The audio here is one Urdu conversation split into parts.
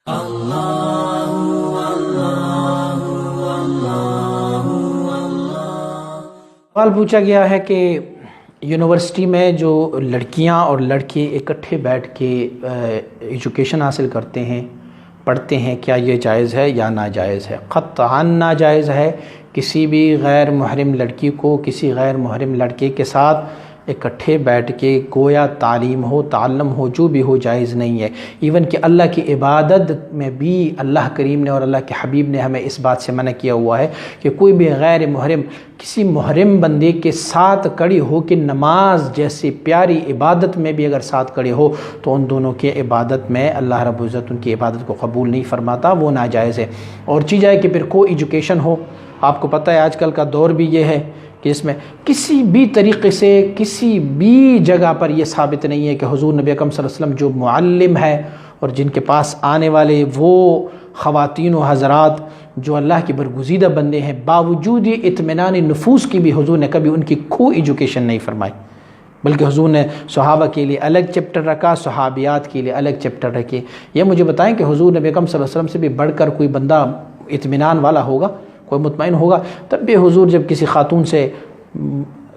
سوال پوچھا گیا ہے کہ یونیورسٹی میں جو لڑکیاں اور لڑکے اکٹھے بیٹھ کے ایجوکیشن حاصل کرتے ہیں، پڑھتے ہیں، کیا یہ جائز ہے یا ناجائز ہے؟ قطعاً ناجائز ہے۔ کسی بھی غیر محرم لڑکی کو کسی غیر محرم لڑکے کے ساتھ اکٹھے بیٹھ کے گویا تعلیم ہو، تعلم ہو، جو بھی ہو، جائز نہیں ہے۔ ایون کہ اللہ کی عبادت میں بھی اللہ کریم نے اور اللہ کے حبیب نے ہمیں اس بات سے منع کیا ہوا ہے کہ کوئی بھی غیر محرم کسی محرم بندے کے ساتھ کھڑی ہو کہ نماز جیسی پیاری عبادت میں بھی اگر ساتھ کھڑے ہو تو ان دونوں کے عبادت میں اللہ رب العزت ان کی عبادت کو قبول نہیں فرماتا، وہ ناجائز ہے۔ اور چیز ہے کہ پھر کو ایجوکیشن ہو۔ آپ کو پتہ ہے آج کل کا دور بھی یہ ہے کہ اس میں کسی بھی طریقے سے کسی بھی جگہ پر یہ ثابت نہیں ہے کہ حضور نبی اکرم صلی اللہ علیہ وسلم جو معلم ہے اور جن کے پاس آنے والے وہ خواتین و حضرات جو اللہ کے برگزیدہ بندے ہیں، باوجود یہ اطمینان نفوس کی بھی حضور نے کبھی ان کی کو ایجوکیشن نہیں فرمائی، بلکہ حضور نے صحابہ کے لیے الگ چیپٹر رکھا، صحابیات کے لیے الگ چیپٹر رکھے۔ یہ مجھے بتائیں کہ حضور نبی اکرم صلی اللہ علیہ وسلم سے بھی بڑھ کر کوئی بندہ اطمینان والا ہوگا، کوئی مطمئن ہوگا؟ تب بھی حضور جب کسی خاتون سے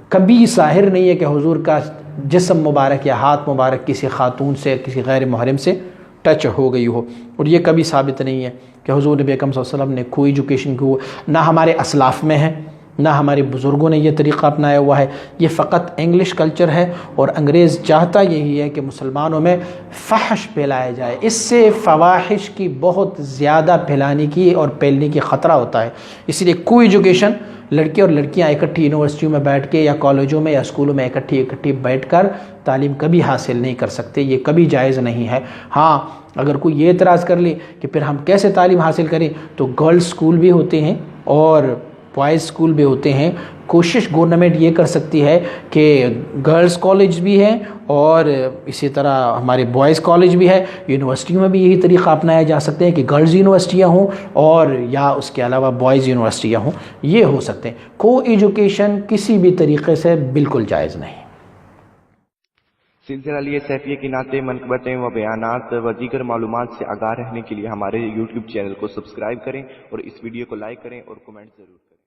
کبھی ظاہر نہیں ہے کہ حضور کا جسم مبارک یا ہاتھ مبارک کسی خاتون سے کسی غیر محرم سے ٹچ ہو گئی ہو، اور یہ کبھی ثابت نہیں ہے کہ حضور نبی اکرم صلی اللہ علیہ وسلم نے کوئی ایجوکیشن کی ہو، نہ ہمارے اسلاف میں ہے، نہ ہمارے بزرگوں نے یہ طریقہ اپنایا ہوا ہے۔ یہ فقط انگلش کلچر ہے، اور انگریز چاہتا یہی ہے کہ مسلمانوں میں فحش پھیلایا جائے۔ اس سے فواحش کی بہت زیادہ پھیلانے کی اور پھیلنے کی خطرہ ہوتا ہے۔ اس لیے کوئی ایجوکیشن لڑکے اور لڑکیاں اکٹھی یونیورسٹیوں میں بیٹھ کے یا کالجوں میں یا اسکولوں میں اکٹھی بیٹھ کر تعلیم کبھی حاصل نہیں کر سکتے، یہ کبھی جائز نہیں ہے۔ ہاں، اگر کوئی یہ اعتراض کر لے کہ پھر ہم کیسے تعلیم حاصل کریں، تو گرلز اسکول بھی ہوتے ہیں اور بوائز اسکول بھی ہوتے ہیں۔ کوشش گورنمنٹ یہ کر سکتی ہے کہ گرلز کالج بھی ہیں اور اسی طرح ہمارے بوائز کالج بھی ہے۔ یونیورسٹیوں میں بھی یہی طریقہ اپنایا جا سکتے ہیں کہ گرلز یونیورسٹیاں ہوں اور یا اس کے علاوہ بوائز یونیورسٹیاں ہوں، یہ ہو سکتے ہیں۔ کو ایجوکیشن کسی بھی طریقے سے بالکل جائز نہیں۔ سلسلہ لیے سیفیہ کی نعتیں، منقبتیں و بیانات و دیگر معلومات سے آگاہ رہنے کے لیے ہمارے YouTube چینل کو سبسکرائب کریں اور اس ویڈیو کو لائک کریں اور کمنٹ ضرور کریں۔